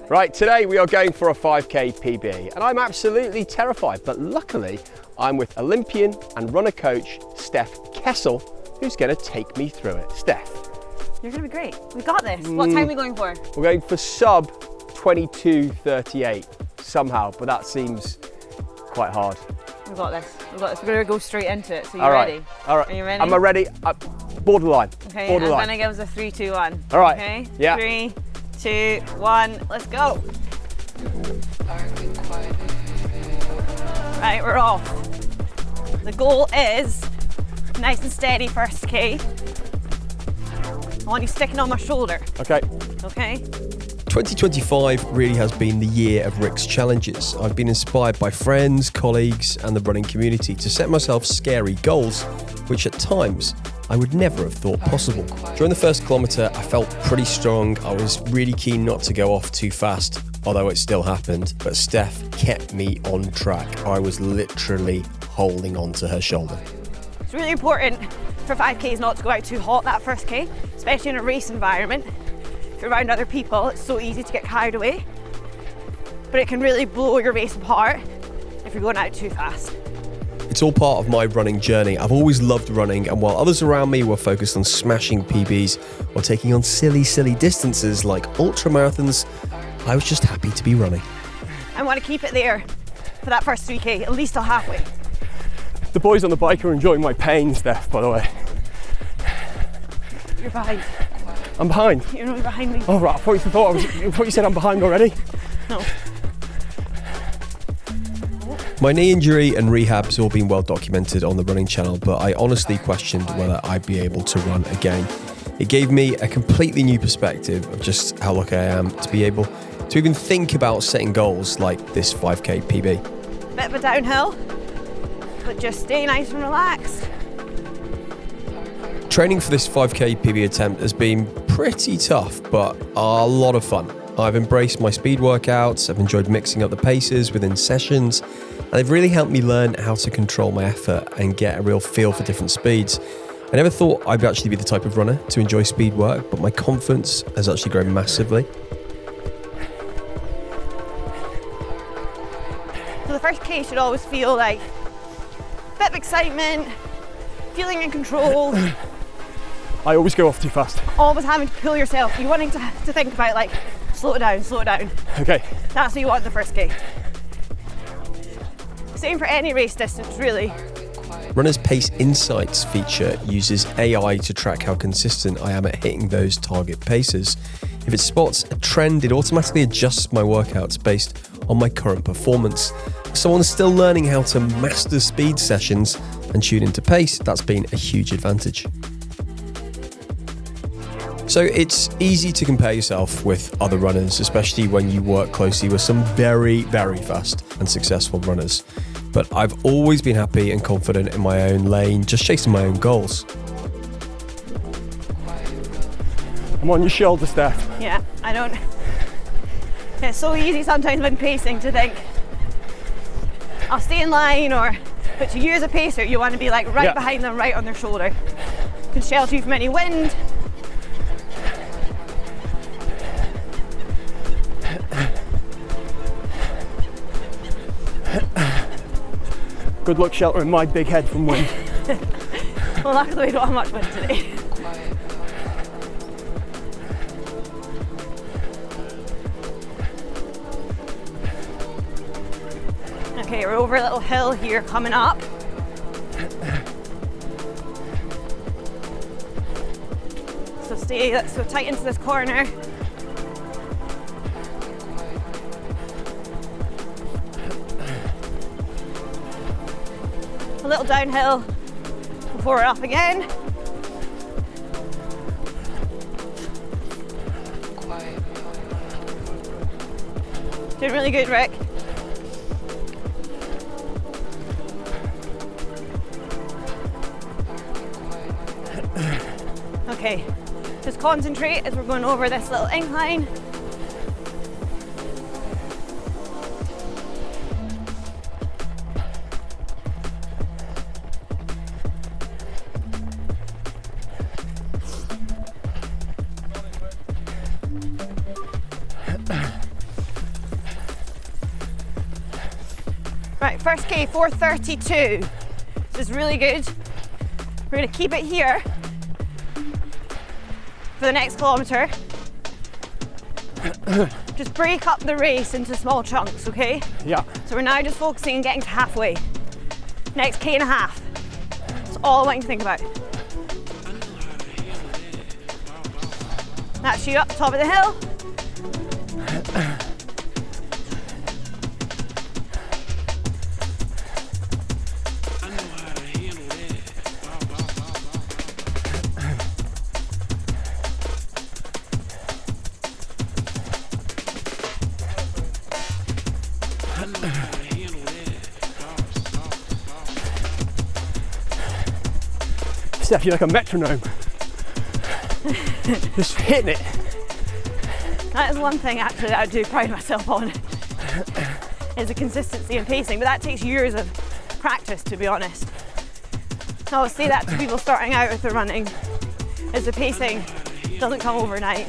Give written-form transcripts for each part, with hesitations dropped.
Right, today we are going for a 5k PB and I'm absolutely terrified, but luckily I'm with Olympian and runner coach Steph Kessell, who's going to take me through it. Steph. You're going to be great. We got this. What time are we going for? We're going for sub 22:38 somehow, but that seems quite hard. We got this. We got this. We're going to go straight into it. So you All right. ready? All right. Are you ready? Am I ready? Borderline. Okay, Borderline. I'm going to give us a 3, 2, 1. All right. Okay? Yeah. 3, 2, 1. Let's go. Right, we're off. The goal is nice and steady first K. I want you sticking on my shoulder. Okay. Okay? 2025 really has been the year of Rick's challenges. I've been inspired by friends, colleagues, and the running community to set myself scary goals, which at times I would never have thought possible. During the first kilometre, I felt pretty strong. I was really keen not to go off too fast, although it still happened. But Steph kept me on track. I was literally holding on to her shoulder. It's really important for 5Ks not to go out too hot that first K, especially in a race environment. If you're around other people, it's so easy to get carried away, but it can really blow your race apart if you're going out too fast. It's all part of my running journey. I've always loved running, and while others around me were focused on smashing PBs or taking on silly distances like ultramarathons, I was just happy to be running. I want to keep it there for that first 3K, at least till halfway. The boys on the bike are enjoying my pain, Steph, by the way. You're behind. I'm behind. You're not behind me. Oh, right. I thought you said I'm behind already. No. My knee injury and rehab's all been well documented on the running channel, but I honestly questioned whether I'd be able to run again. It gave me a completely new perspective of just how lucky I am to be able to even think about setting goals like this 5k PB. Bit of a downhill, but just stay nice and relaxed. Training for this 5k PB attempt has been pretty tough, but a lot of fun. I've embraced my speed workouts, I've enjoyed mixing up the paces within sessions, and they've really helped me learn how to control my effort and get a real feel for different speeds. I never thought I'd actually be the type of runner to enjoy speed work, but my confidence has actually grown massively. So the first K should always feel like a bit of excitement, feeling in control. I always go off too fast. Always having to pull yourself. You wanting to think about like, slow it down, slow it down. Okay. That's what you want in the first K. Same for any race distance, really. Runner's Pace Insights feature uses AI to track how consistent I am at hitting those target paces. If it spots a trend, it automatically adjusts my workouts based on my current performance. If someone's still learning how to master speed sessions and tune into pace, that's been a huge advantage. So it's easy to compare yourself with other runners, especially when you work closely with some very fast and successful runners. But I've always been happy and confident in my own lane, just chasing my own goals. I'm on your shoulder, Steph. Yeah, I don't. It's so easy sometimes when pacing to think, I'll stay in line, but to you as a pacer, you want to be like right behind them, right on their shoulder. Can shelter you from any wind. Good luck sheltering my big head from wind. Well, luckily we don't have much wind today. Okay, we're over a little hill here coming up. So let's go tight into this corner. A little downhill before we're up again. Doing really good, Rick. Okay, just concentrate as we're going over this little incline. Right, first K, 4:32. This is really good. We're gonna keep it here for the next kilometre. Just break up the race into small chunks, okay? Yeah. So we're now just focusing on getting to halfway. Next K and a half. That's all I want you to think about. That's you up the top of the hill. Steph, you're like a metronome. Just hitting it. That is one thing actually that I do pride myself on, is the consistency and pacing, but that takes years of practice, to be honest. I always say that to people starting out with the running, is the pacing doesn't come overnight.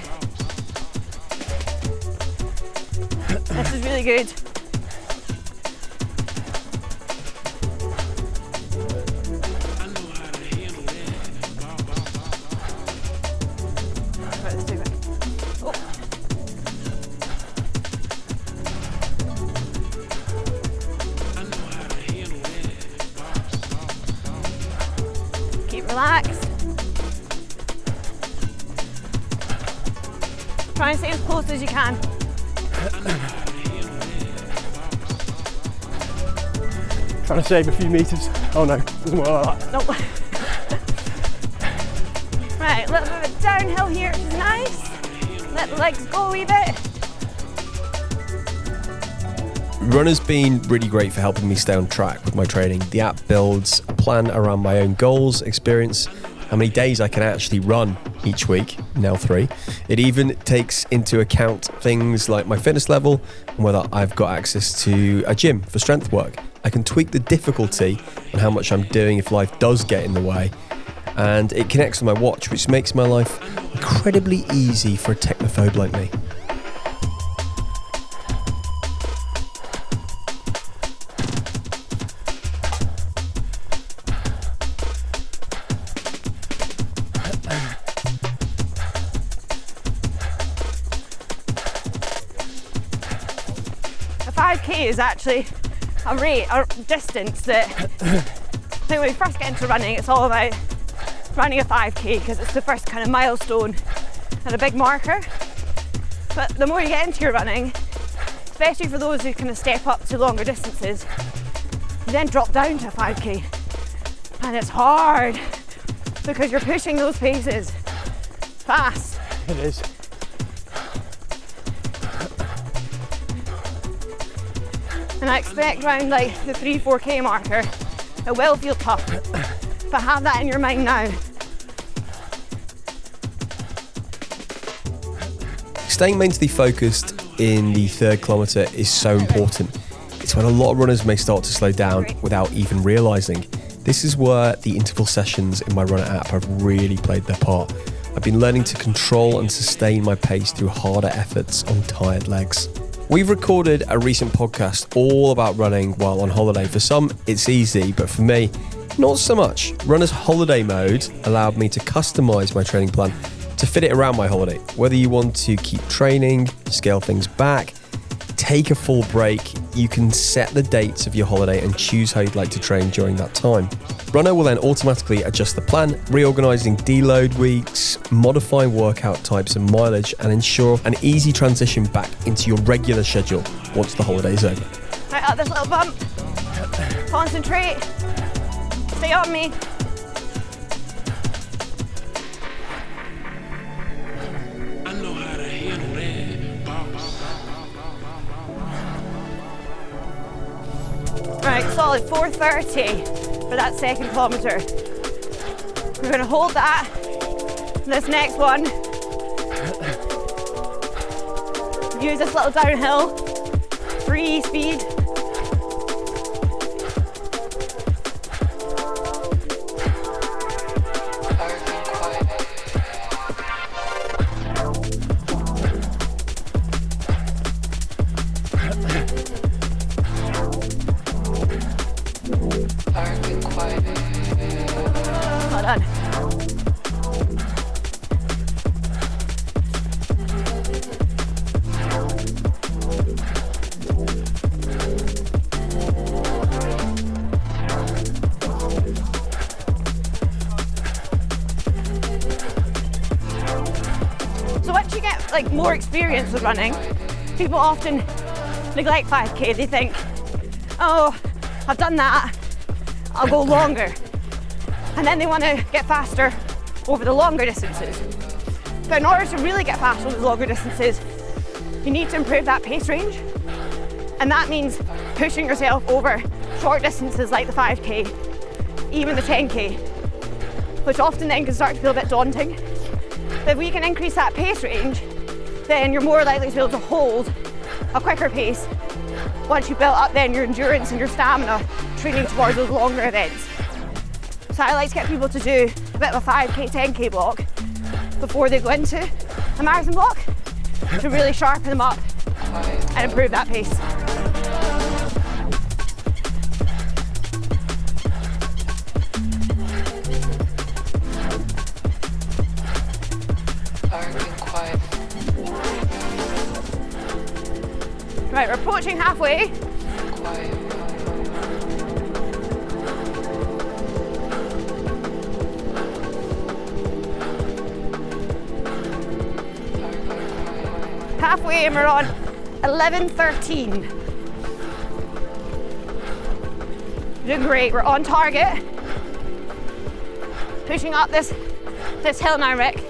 This is really good. Relaxed. Try and stay as close as you can. Trying to save a few metres. Oh no, doesn't work like that. Nope. Right, a little bit of a downhill here, which is nice. Let the legs go a wee bit. Runna's been really great for helping me stay on track with my training. The app builds a plan around my own goals, experience, how many days I can actually run each week, now 3. It even takes into account things like my fitness level and whether I've got access to a gym for strength work. I can tweak the difficulty and how much I'm doing if life does get in the way. And it connects with my watch, which makes my life incredibly easy for a technophobe like me. A 5K is actually a distance that I think when we first get into running, it's all about running a 5K because it's the first kind of milestone and a big marker. But the more you get into your running, especially for those who kind of step up to longer distances, you then drop down to a 5K. And it's hard because you're pushing those paces fast. It is. And I expect around like the 3-4K marker, it will feel tough, but have that in your mind now. Staying mentally focused in the 3rd kilometre is so important. It's when a lot of runners may start to slow down without even realising. This is where the interval sessions in my Runna app have really played their part. I've been learning to control and sustain my pace through harder efforts on tired legs. We've recorded a recent podcast all about running while on holiday. For some, it's easy, but for me, not so much. Runner's holiday mode allowed me to customise my training plan to fit it around my holiday. Whether you want to keep training, scale things back, take a full break, you can set the dates of your holiday and choose how you'd like to train during that time. Runna will then automatically adjust the plan, reorganising deload weeks, modifying workout types and mileage, and ensure an easy transition back into your regular schedule once the holiday is over. Right, up this little bump. Concentrate. Stay on me. Right, solid 4:30 for that 2nd kilometre. We're going to hold that. This next one, use this little downhill, free speed. done. So once you get like more experience with running, people often neglect 5k. They think, oh, I've done that, I'll go longer. And then they want to get faster over the longer distances. But in order to really get faster over the longer distances, you need to improve that pace range. And that means pushing yourself over short distances like the 5k, even the 10k, which often then can start to feel a bit daunting. But if we can increase that pace range, then you're more likely to be able to hold a quicker pace once you've built up then your endurance and your stamina training towards those longer events. So I like to get people to do a bit of a 5k, 10k block before they go into a marathon block to really sharpen them up and improve that pace. Right, we're approaching halfway. Halfway and we're on 11:13. Doing great, we're on target. Pushing up this hill now, Rick.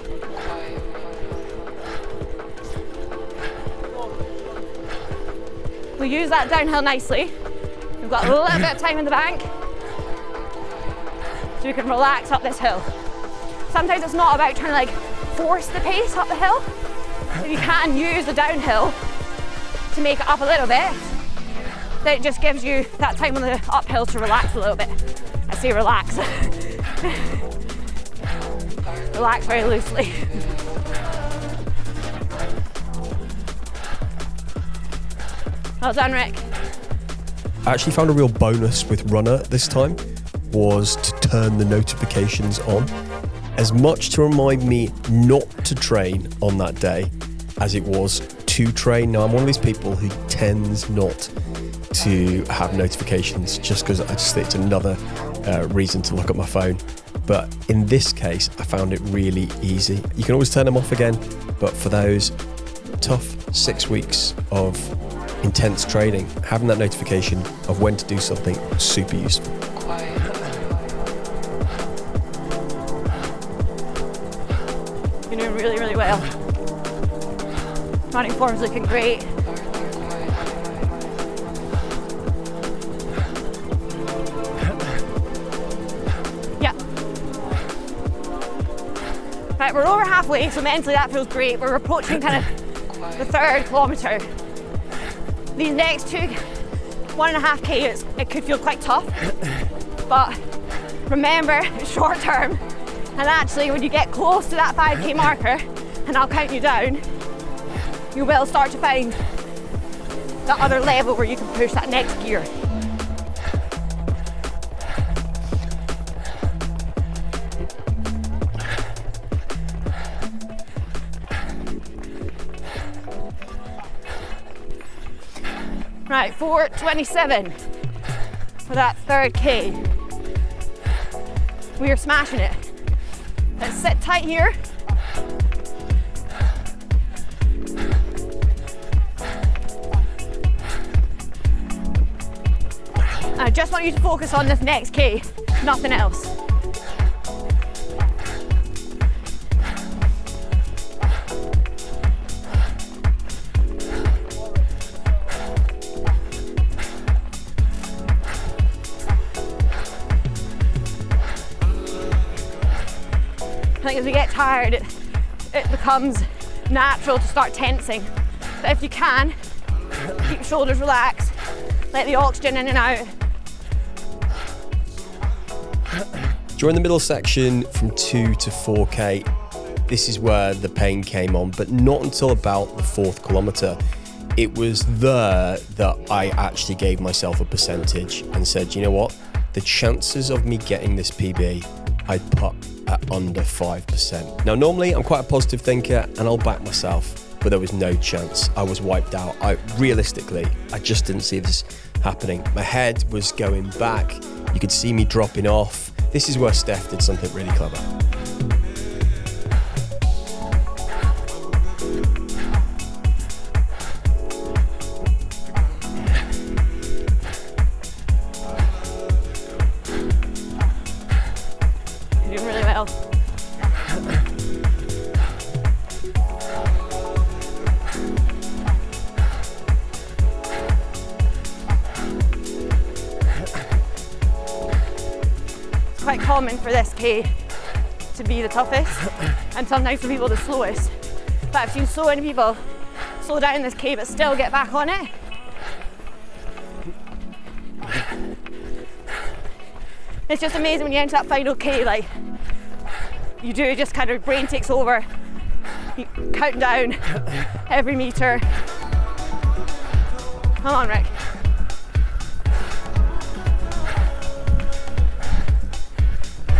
We use that downhill nicely. We've got a little bit of time in the bank, so we can relax up this hill. Sometimes it's not about trying to like force the pace up the hill. If you can use the downhill to make it up a little bit, then it just gives you that time on the uphill to relax a little bit. I say relax. Relax very loosely. Well done, Rick. I actually found a real bonus with Runna this time was to turn the notifications on, as much to remind me not to train on that day as it was to train. Now, I'm one of these people who tends not to have notifications just because I just think it's another reason to look at my phone. But in this case, I found it really easy. You can always turn them off again, but for those tough 6 weeks of intense training, having that notification of when to do something was super useful. You're doing really, really well. Running form's looking great. Yeah. Right, we're over halfway, so mentally that feels great. We're approaching kind of the 3rd kilometre. These next 1.5k, it could feel quite tough, but remember, it's short term, and actually when you get close to that 5k marker, and I'll count you down, you will start to find that other level where you can push that next gear. Right, 4:27 for that 3rd K. We are smashing it. Let's sit tight here. I just want you to focus on this next K, nothing else. I think as we get tired, it becomes natural to start tensing. But if you can, keep your shoulders relaxed, let the oxygen in and out. During the middle section from 2 to 4k, this is where the pain came on, but not until about the 4th kilometre. It was there that I actually gave myself a percentage and said, you know what? The chances of me getting this PB I'd put at under 5%. Now, normally I'm quite a positive thinker and I'll back myself, but there was no chance. I was wiped out. Realistically, I just didn't see this happening. My head was going back. You could see me dropping off. This is where Steph did something really clever. You're doing really well. It's quite common for this K to be the toughest and sometimes for people the slowest. But I've seen so many people slow down this K but still get back on it. It's just amazing when you enter that final K, like you do, just kind of brain takes over. You count down every metre. Come on, Rick.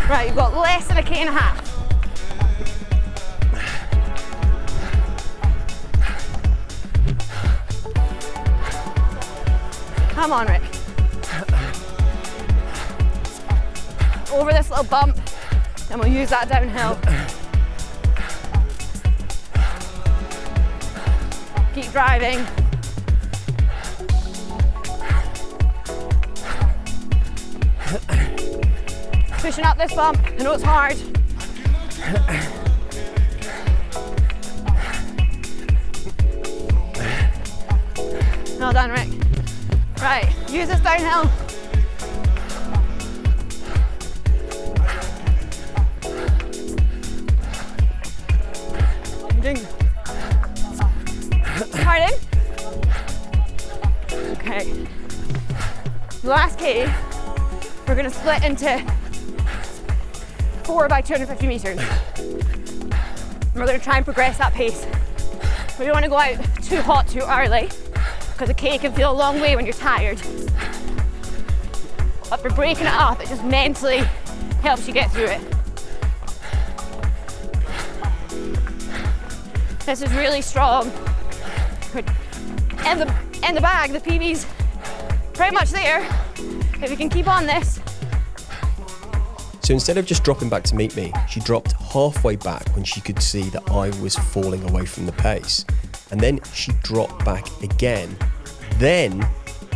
Right, you've got less than a K and a half. Come on, Rick. Over this little bump, and we'll use that downhill. Keep driving. Pushing up this bump. I know it's hard. Well done, Rick. Right, use this downhill. Pardon? Okay. The last K, we're going to split into 4 by 250 metres. And we're going to try and progress that pace. We don't want to go out too hot too early because a K can feel a long way when you're tired. But for breaking it up, it just mentally helps you get through it. This is really strong. In the bag, the PB's pretty much there. If you can keep on this. So instead of just dropping back to meet me, she dropped halfway back when she could see that I was falling away from the pace. And then she dropped back again, then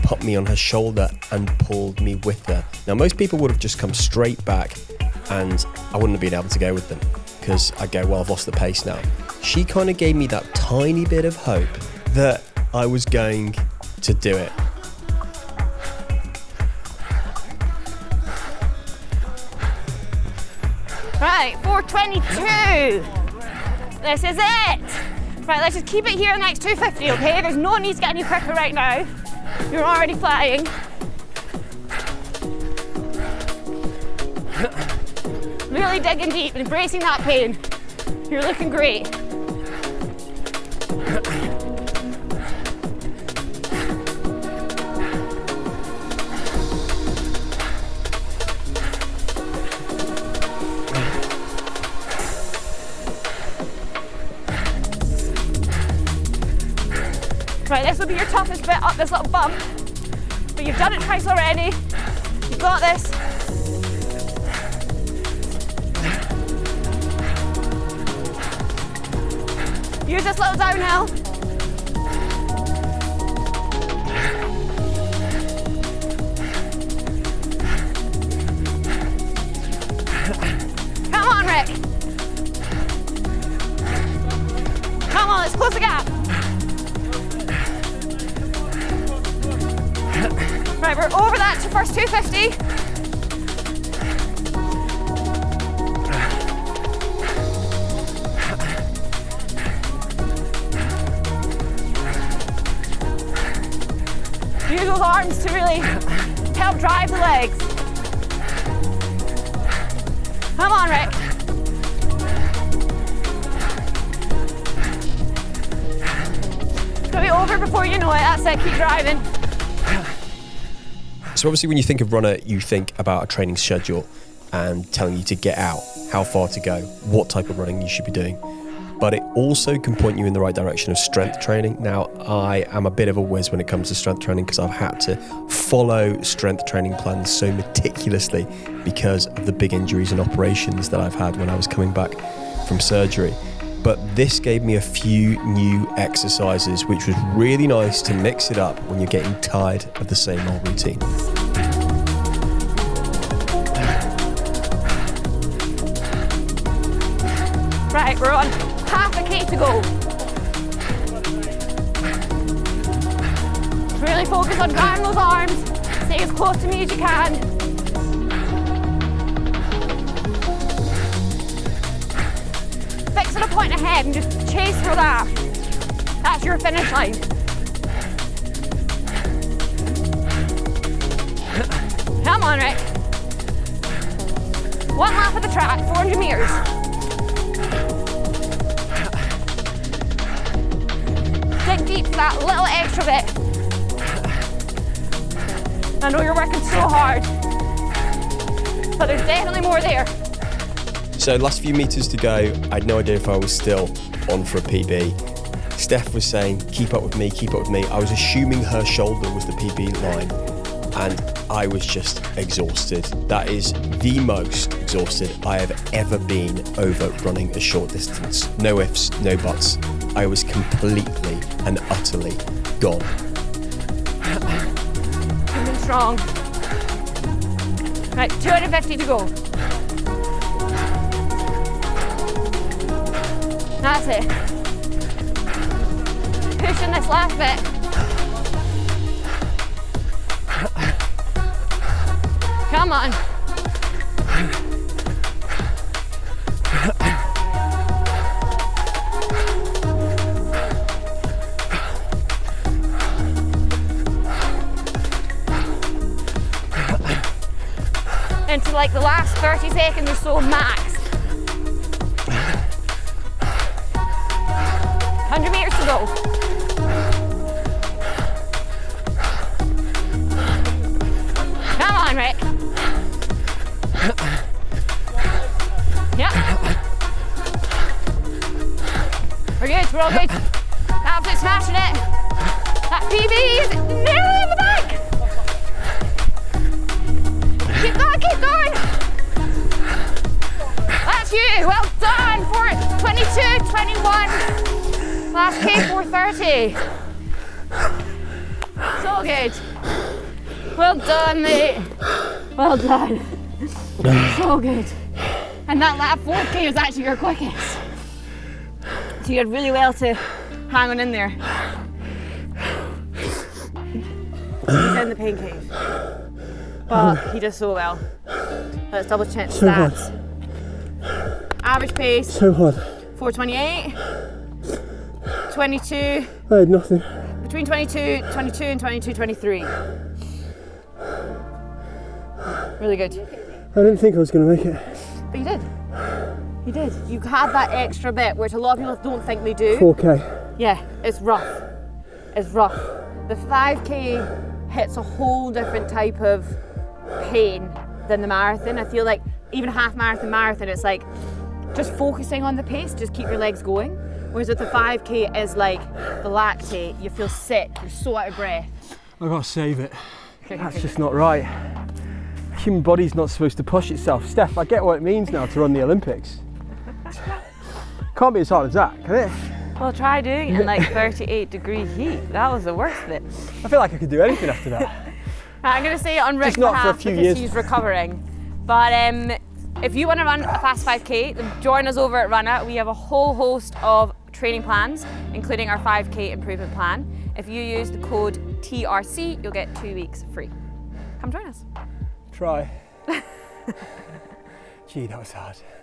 put me on her shoulder and pulled me with her. Now, most people would have just come straight back and I wouldn't have been able to go with them because I'd go, well, I've lost the pace now. She kind of gave me that tiny bit of hope that I was going to do it. Right, 4:22. This is it. Right, let's just keep it here in the next 250, okay? There's no need to get any quicker right now. You're already flying. Really digging deep, embracing that pain. You're looking great. Right, this will be your toughest bit up this little bump, but you've done it twice already. You've got this. Use this little downhill. Come on, Rick. Come on, let's close the gap. Right, we're over that to first 250. Use those arms to really help drive the legs. Come on, Rick. It's gonna be over before you know it. That's it, keep driving. So obviously when you think of Runna, you think about a training schedule. and telling you to get out, how far to go, what type of running you should be doing. But it also can point you in the right direction of strength training. Now, I am a bit of a whiz when it comes to strength training because I've had to follow strength training plans so meticulously because of the big injuries and operations that I've had when I was coming back from surgery. But this gave me a few new exercises, which was really nice to mix it up when you're getting tired of the same old routine. Right, we're on half a K to go. Really focus on grabbing those arms. Stay as close to me as you can. Fixing a point ahead and just chase for that. That's your finish line. Come on, Rick. One half of the track, 400 metres. Dig deep for that little extra bit. I know you're working so hard, but there's definitely more there. So last few meters to go, I had no idea if I was still on for a PB. Steph was saying, keep up with me, keep up with me. I was assuming her shoulder was the PB line, and I was just exhausted. That is the most exhausted I have ever been over running a short distance. No ifs, no buts. I was completely and utterly gone. Coming strong. Right, 250 to go. That's it. Pushing this last bit. Come on. Into like the last 30 seconds or so max. 100 meters to go. Come on, Rick. Yeah. We're good, we're all good. Absolutely smashing it. That PB is nearly in the back. Keep going, keep going. That's you, well done for 22, 21. Last K 430. So good. Well done, mate. Well done. So good. And that 4K was actually your quickest. So you did really well to hang on in there. He's in the pain cave. But he does so well. Let's double check So stats. Average pace. So hard. 428. 22. I had nothing. Between 22 and 22:23. Really good. I didn't think I was going to make it. But you did. You did. You had that extra bit, which a lot of people don't think they do. 4K. Yeah, it's rough. It's rough. The 5K hits a whole different type of pain than the marathon. I feel like even half marathon, it's like just focusing on the pace, just keep your legs going. Whereas with the 5K is like the lactate, you feel sick, you're so out of breath. I've got to save it. That's just not right. The human body's not supposed to push itself. Steph, I get what it means now to run the Olympics. Can't be as hard as that, can it? Well, try doing it in like 38-degree heat. That was the worst bit. I feel like I could do anything after that. I'm going to say it on Rick's not for a behalf few because years. he's recovering. But if you want to run a fast 5K, then join us over at Runna. We have a whole host of training plans, including our 5K improvement plan. If you use the code TRC, you'll get 2 weeks free. Come join us. Try. Gee, that was hard.